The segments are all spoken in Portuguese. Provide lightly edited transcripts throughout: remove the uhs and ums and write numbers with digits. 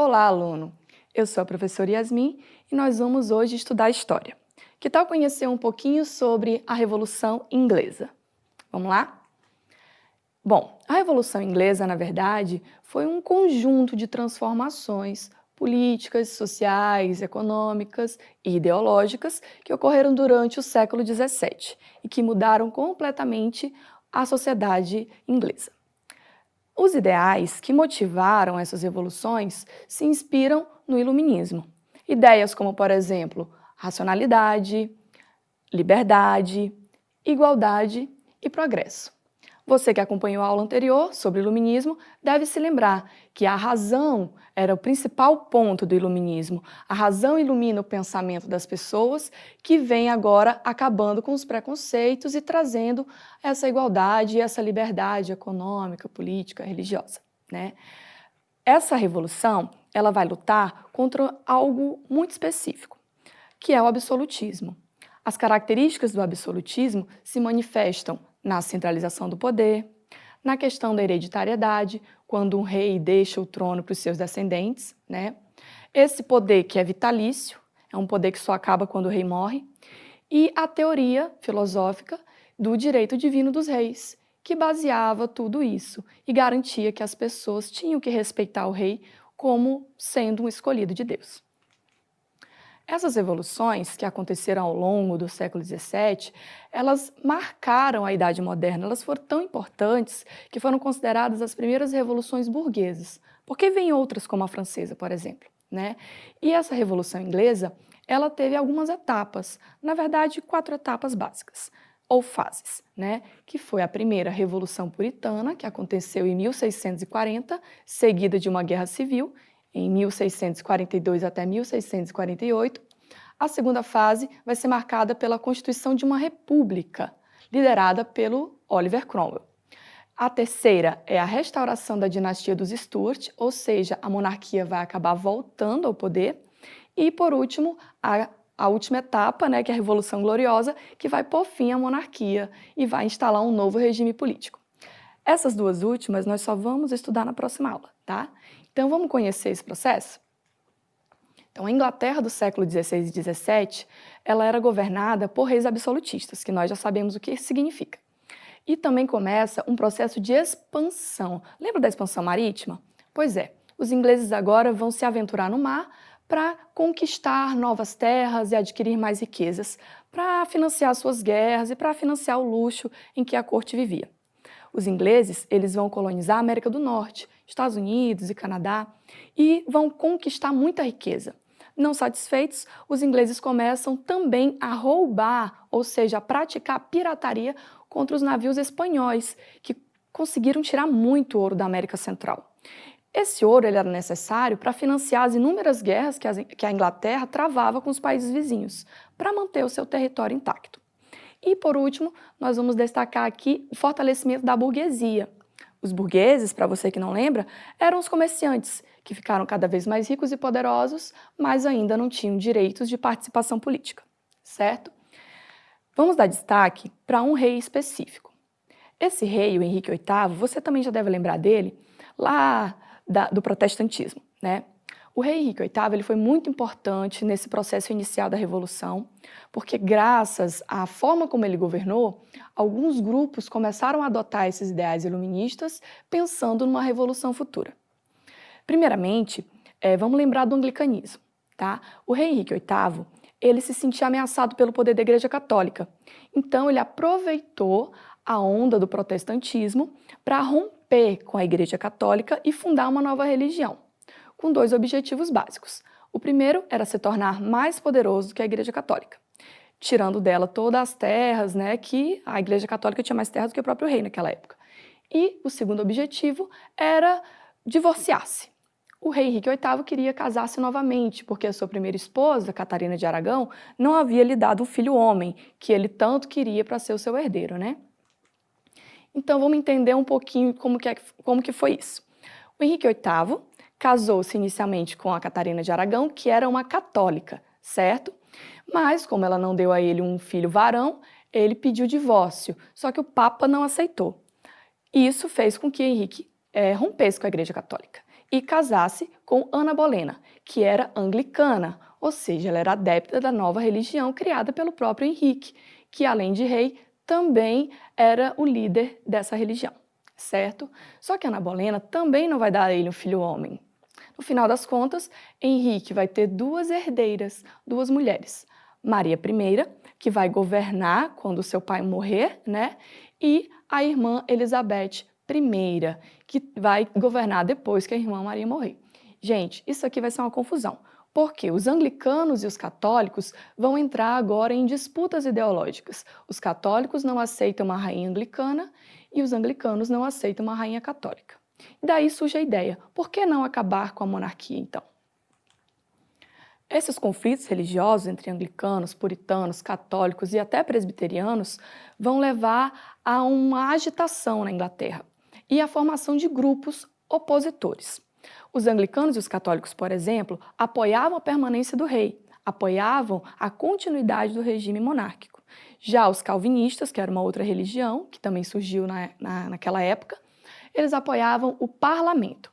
Olá, aluno! Eu sou a professora Yasmin e nós vamos hoje estudar História. Que tal conhecer um pouquinho sobre a Revolução Inglesa? Vamos lá? Bom, a Revolução Inglesa, na verdade, foi um conjunto de transformações políticas, sociais, econômicas e ideológicas que ocorreram durante o século XVII e que mudaram completamente a sociedade inglesa. Os ideais que motivaram essas revoluções se inspiram no Iluminismo. Ideias como, por exemplo, racionalidade, liberdade, igualdade e progresso. Você que acompanhou a aula anterior sobre o Iluminismo deve se lembrar que a razão era o principal ponto do Iluminismo. A razão ilumina o pensamento das pessoas, que vem agora acabando com os preconceitos e trazendo essa igualdade e essa liberdade econômica, política, religiosa, né? Essa revolução, ela vai lutar contra algo muito específico, que é o absolutismo. As características do absolutismo se manifestam na centralização do poder, na questão da hereditariedade, quando um rei deixa o trono para os seus descendentes, né? Esse poder que é vitalício, é um poder que só acaba quando o rei morre, e a teoria filosófica do direito divino dos reis, que baseava tudo isso e garantia que as pessoas tinham que respeitar o rei como sendo um escolhido de Deus. Essas revoluções que aconteceram ao longo do século XVII, elas marcaram a Idade Moderna, elas foram tão importantes que foram consideradas as primeiras revoluções burguesas, porque vem outras como a francesa, por exemplo, né? E essa Revolução Inglesa, ela teve algumas etapas, na verdade 4 etapas básicas, ou fases, né? Que foi a primeira Revolução Puritana, que aconteceu em 1640, seguida de uma guerra civil, em 1642 até 1648. A segunda fase vai ser marcada pela constituição de uma república, liderada pelo Oliver Cromwell. A terceira é a restauração da dinastia dos Stuart, ou seja, a monarquia vai acabar voltando ao poder. E, por último, a última etapa, né, que é a Revolução Gloriosa, que vai pôr fim à monarquia e vai instalar um novo regime político. Essas duas últimas nós só vamos estudar na próxima aula, tá? Então vamos conhecer esse processo? Então a Inglaterra do século XVI e XVII, ela era governada por reis absolutistas, que nós já sabemos o que isso significa. E também começa um processo de expansão. Lembra da expansão marítima? Pois é, os ingleses agora vão se aventurar no mar para conquistar novas terras e adquirir mais riquezas, para financiar suas guerras e para financiar o luxo em que a corte vivia. Os ingleses, eles vão colonizar a América do Norte, Estados Unidos e Canadá, e vão conquistar muita riqueza. Não satisfeitos, os ingleses começam também a roubar, ou seja, a praticar pirataria contra os navios espanhóis, que conseguiram tirar muito ouro da América Central. Esse ouro ele era necessário para financiar as inúmeras guerras que a Inglaterra travava com os países vizinhos, para manter o seu território intacto. E, por último, nós vamos destacar aqui o fortalecimento da burguesia. Os burgueses, para você que não lembra, eram os comerciantes, que ficaram cada vez mais ricos e poderosos, mas ainda não tinham direitos de participação política, certo? Vamos dar destaque para um rei específico. Esse rei, o Henrique VIII, você também já deve lembrar dele, lá do protestantismo, né? O rei Henrique VIII ele foi muito importante nesse processo inicial da Revolução, porque graças à forma como ele governou, alguns grupos começaram a adotar esses ideais iluministas pensando numa revolução futura. Primeiramente, vamos lembrar do anglicanismo, tá? O rei Henrique VIII, ele se sentia ameaçado pelo poder da Igreja Católica, então ele aproveitou a onda do protestantismo para romper com a Igreja Católica e fundar uma nova religião, com 2 objetivos básicos. O primeiro era se tornar mais poderoso do que a Igreja Católica, tirando dela todas as terras, né, que a Igreja Católica tinha mais terras do que o próprio rei naquela época. E o segundo objetivo era divorciar-se. O rei Henrique VIII queria casar-se novamente, porque a sua primeira esposa, Catarina de Aragão, não havia lhe dado um filho homem, que ele tanto queria para ser o seu herdeiro, né? Então vamos entender um pouquinho como que foi isso. O Henrique VIII casou-se inicialmente com a Catarina de Aragão, que era uma católica, certo? Mas, como ela não deu a ele um filho varão, ele pediu divórcio, só que o Papa não aceitou. Isso fez com que Henrique rompesse com a Igreja Católica. e casasse com Ana Bolena, que era anglicana, ou seja, ela era adepta da nova religião criada pelo próprio Henrique, que além de rei, também era o líder dessa religião, certo? Só que Ana Bolena também não vai dar a ele um filho homem. No final das contas, Henrique vai ter duas herdeiras, duas mulheres. Maria I, que vai governar quando seu pai morrer, né? E a irmã Elizabeth I, que vai governar depois que a irmã Maria morrer. Gente, isso aqui vai ser uma confusão, porque os anglicanos e os católicos vão entrar agora em disputas ideológicas. Os católicos não aceitam uma rainha anglicana e os anglicanos não aceitam uma rainha católica. E daí surge a ideia, por que não acabar com a monarquia então? Esses conflitos religiosos entre anglicanos, puritanos, católicos e até presbiterianos vão levar a uma agitação na Inglaterra e a formação de grupos opositores. Os anglicanos e os católicos, por exemplo, apoiavam a permanência do rei, apoiavam a continuidade do regime monárquico. Já os calvinistas, que era uma outra religião, que também surgiu naquela época, eles apoiavam o parlamento.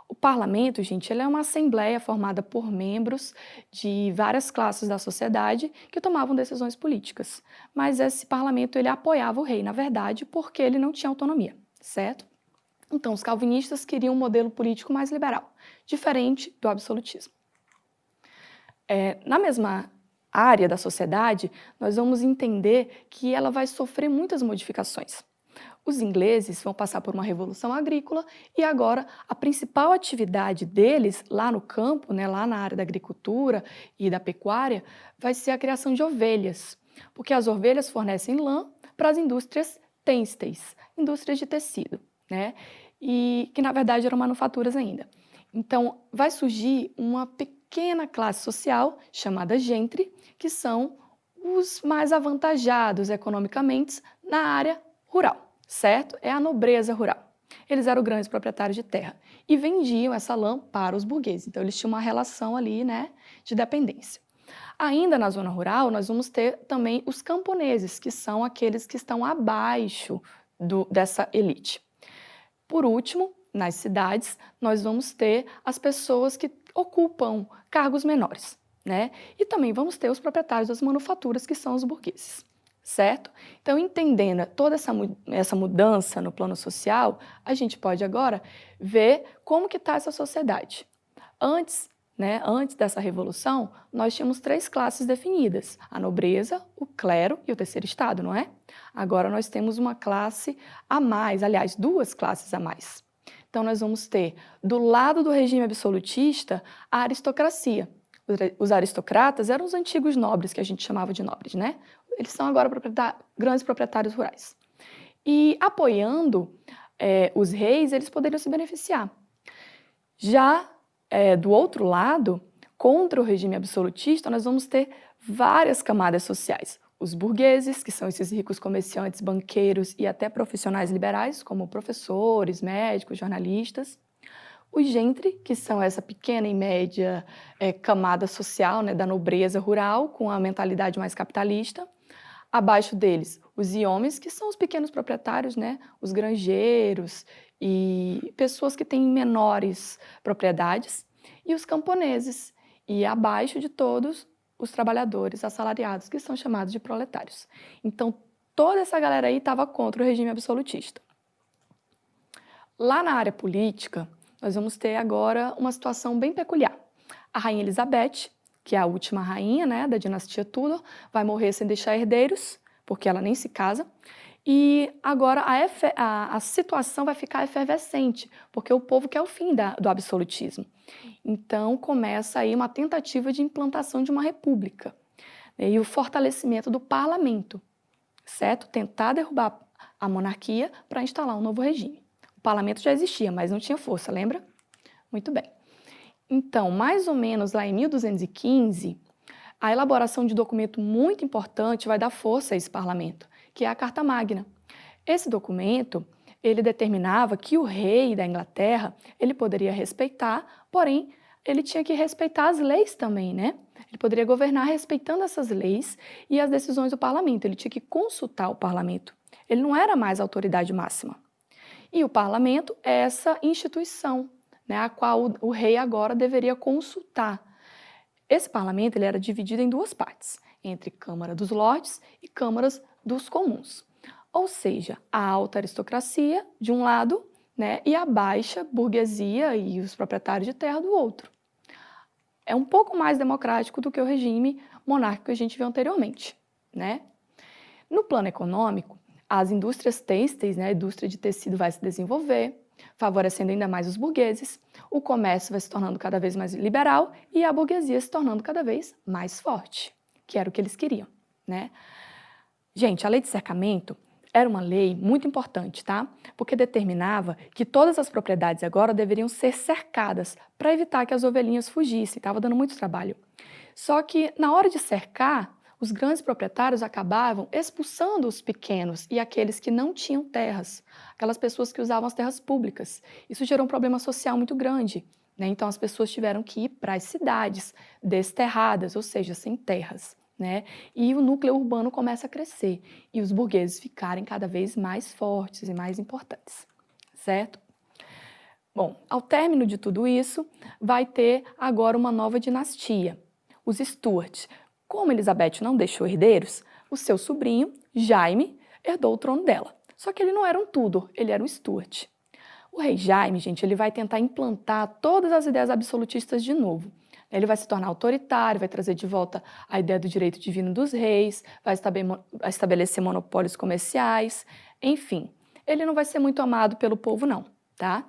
O parlamento, gente, ele é uma assembleia formada por membros de várias classes da sociedade que tomavam decisões políticas. Mas esse parlamento, ele apoiava o rei, na verdade, porque ele não tinha autonomia, certo? Então, os calvinistas queriam um modelo político mais liberal, diferente do absolutismo. Na mesma área da sociedade, nós vamos entender que ela vai sofrer muitas modificações. Os ingleses vão passar por uma revolução agrícola e agora a principal atividade deles lá no campo, né, lá na área da agricultura e da pecuária, vai ser a criação de ovelhas, porque as ovelhas fornecem lã para as indústrias têxteis, indústrias de tecido, né, e que na verdade eram manufaturas ainda. Então vai surgir uma pequena classe social chamada gentry, que são os mais avantajados economicamente na área rural. Certo? É a nobreza rural. Eles eram grandes proprietários de terra e vendiam essa lã para os burgueses. Então, eles tinham uma relação ali, né, de dependência. Ainda na zona rural, nós vamos ter também os camponeses, que são aqueles que estão abaixo dessa elite. Por último, nas cidades, nós vamos ter as pessoas que ocupam cargos menores, né? E também vamos ter os proprietários das manufaturas, que são os burgueses. Certo? Então, entendendo toda essa mudança no plano social, a gente pode agora ver como que está essa sociedade. Antes dessa revolução, nós tínhamos 3 classes definidas, a nobreza, o clero e o terceiro estado, não é? Agora nós temos uma classe a mais, aliás, 2 classes a mais. Então, nós vamos ter, do lado do regime absolutista, a aristocracia. Os aristocratas eram os antigos nobres, que a gente chamava de nobres, né? Eles são agora grandes proprietários rurais. E apoiando os reis, eles poderiam se beneficiar. Já do outro lado, contra o regime absolutista, nós vamos ter várias camadas sociais. Os burgueses, que são esses ricos comerciantes, banqueiros e até profissionais liberais, como professores, médicos, jornalistas. Os gentry, que são essa pequena e média camada social, né, da nobreza rural, com a mentalidade mais capitalista. Abaixo deles, os yeomes, que são os pequenos proprietários, né, os granjeiros e pessoas que têm menores propriedades. E os camponeses. E abaixo de todos, os trabalhadores assalariados, que são chamados de proletários. Então, toda essa galera aí estava contra o regime absolutista. Lá na área política, nós vamos ter agora uma situação bem peculiar. A rainha Elizabeth, que é a última rainha, né, da dinastia Tudor, vai morrer sem deixar herdeiros, porque ela nem se casa. E agora a situação vai ficar efervescente, porque o povo quer o fim do absolutismo. Então começa aí uma tentativa de implantação de uma república, né, e o fortalecimento do parlamento, certo? Tentar derrubar a monarquia para instalar um novo regime. O parlamento já existia, mas não tinha força, lembra? Muito bem. Então, mais ou menos lá em 1215, a elaboração de um documento muito importante vai dar força a esse parlamento, que é a Carta Magna. Esse documento, ele determinava que o rei da Inglaterra, ele poderia respeitar, porém, ele tinha que respeitar as leis também, né? Ele poderia governar respeitando essas leis e as decisões do parlamento. Ele tinha que consultar o parlamento. Ele não era mais a autoridade máxima. E o parlamento é essa instituição, né, a qual o rei agora deveria consultar. Esse parlamento ele era dividido em duas partes, entre Câmara dos Lordes e Câmaras dos Comuns. Ou seja, a alta aristocracia de um lado, né, e a baixa burguesia e os proprietários de terra do outro. É um pouco mais democrático do que o regime monárquico que a gente viu anteriormente, né? No plano econômico, as indústrias têxteis, né, a indústria de tecido vai se desenvolver, favorecendo ainda mais os burgueses, o comércio vai se tornando cada vez mais liberal e a burguesia se tornando cada vez mais forte, que era o que eles queriam, né? Gente, a lei de cercamento era uma lei muito importante, tá? Porque determinava que todas as propriedades agora deveriam ser cercadas para evitar que as ovelhinhas fugissem, estava dando muito trabalho. Só que na hora de cercar, os grandes proprietários acabavam expulsando os pequenos e aqueles que não tinham terras, aquelas pessoas que usavam as terras públicas. Isso gerou um problema social muito grande, né? Então as pessoas tiveram que ir para as cidades desterradas, ou seja, sem terras, né? E o núcleo urbano começa a crescer e os burgueses ficarem cada vez mais fortes e mais importantes, certo? Bom, ao término de tudo isso, vai ter agora uma nova dinastia, os Stuart. Como Elizabeth não deixou herdeiros, o seu sobrinho, Jaime, herdou o trono dela. Só que ele não era um Tudor, ele era um Stuart. O rei Jaime, gente, ele vai tentar implantar todas as ideias absolutistas de novo. Ele vai se tornar autoritário, vai trazer de volta a ideia do direito divino dos reis, vai estabelecer monopólios comerciais, enfim. Ele não vai ser muito amado pelo povo, não, tá?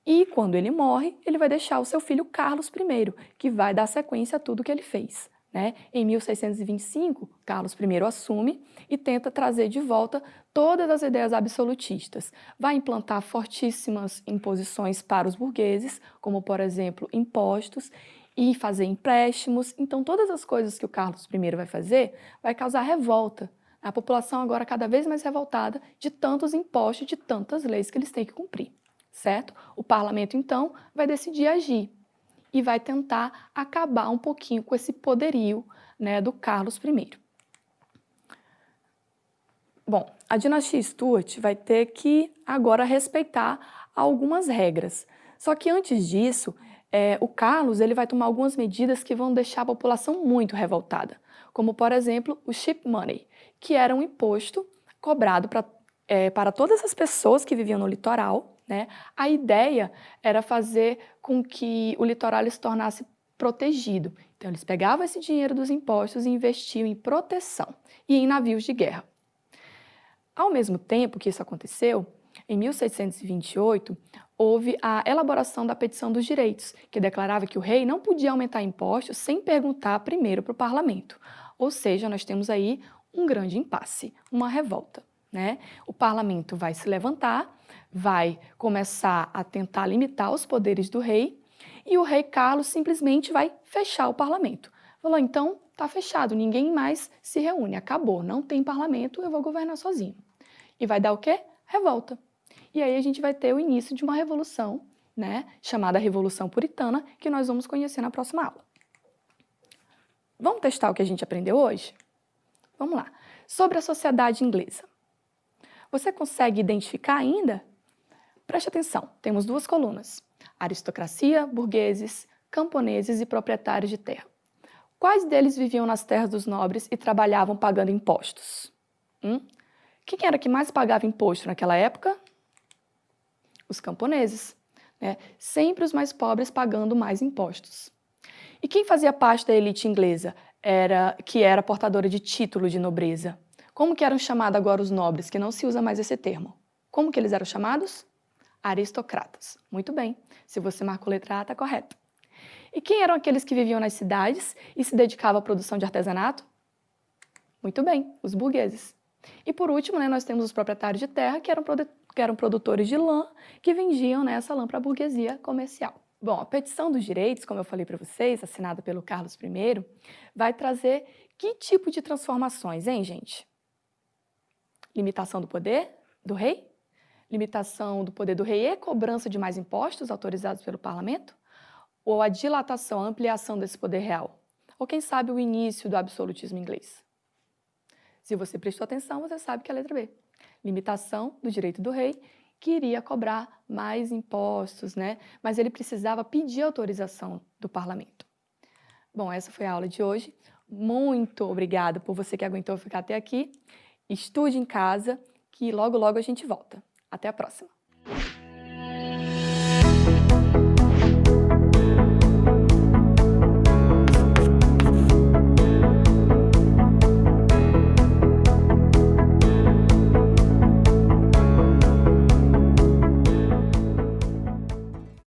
E quando ele morre, ele vai deixar o seu filho Carlos I, que vai dar sequência a tudo que ele fez, né? Em 1625, Carlos I assume e tenta trazer de volta todas as ideias absolutistas. Vai implantar fortíssimas imposições para os burgueses, como, por exemplo, impostos, e fazer empréstimos. Então, todas as coisas que o Carlos I vai fazer vai causar revolta. A população agora cada vez mais revoltada de tantos impostos, de tantas leis que eles têm que cumprir, certo? O parlamento, então, vai decidir agir e vai tentar acabar um pouquinho com esse poderio, né, do Carlos I. Bom, a dinastia Stuart vai ter que agora respeitar algumas regras. Só que antes disso, o Carlos ele vai tomar algumas medidas que vão deixar a população muito revoltada, como, por exemplo, o ship money, que era um imposto cobrado para todas as pessoas que viviam no litoral, né? A ideia era fazer com que o litoral se tornasse protegido. Então, eles pegavam esse dinheiro dos impostos e investiam em proteção e em navios de guerra. Ao mesmo tempo que isso aconteceu, em 1628, houve a elaboração da Petição dos Direitos, que declarava que o rei não podia aumentar impostos sem perguntar primeiro para o parlamento. Ou seja, nós temos aí um grande impasse, uma revolta, né? O parlamento vai se levantar, vai começar a tentar limitar os poderes do rei e o rei Carlos simplesmente vai fechar o parlamento. Falou, então, está fechado, ninguém mais se reúne, acabou, não tem parlamento, eu vou governar sozinho. E vai dar o quê? Revolta. E aí a gente vai ter o início de uma revolução, né, chamada Revolução Puritana, que nós vamos conhecer na próxima aula. Vamos testar o que a gente aprendeu hoje? Vamos lá. Sobre a sociedade inglesa. Você consegue identificar ainda? Preste atenção, temos duas colunas. Aristocracia, burgueses, camponeses e proprietários de terra. Quais deles viviam nas terras dos nobres e trabalhavam pagando impostos? Quem era que mais pagava imposto naquela época? Os camponeses, né? Sempre os mais pobres pagando mais impostos. E quem fazia parte da elite inglesa, que era portadora de título de nobreza? Como que eram chamados agora os nobres, que não se usa mais esse termo? Como que eles eram chamados? Aristocratas. Muito bem, se você marcou letra A, está correto. E quem eram aqueles que viviam nas cidades e se dedicavam à produção de artesanato? Muito bem, os burgueses. E por último, né, nós temos os proprietários de terra, que eram produtores de lã, que vendiam, né, essa lã para a burguesia comercial. Bom, a Petição dos Direitos, como eu falei para vocês, assinada pelo Carlos I, vai trazer que tipo de transformações, hein, gente? Limitação do poder do rei? Limitação do poder do rei e cobrança de mais impostos autorizados pelo parlamento? Ou a dilatação, a ampliação desse poder real? Ou quem sabe o início do absolutismo inglês? Se você prestou atenção, você sabe que é a letra B. Limitação do direito do rei, queria cobrar mais impostos, né? Mas ele precisava pedir autorização do parlamento. Bom, essa foi a aula de hoje. Muito obrigada por você que aguentou ficar até aqui. Estude em casa, que logo logo a gente volta. Até a próxima!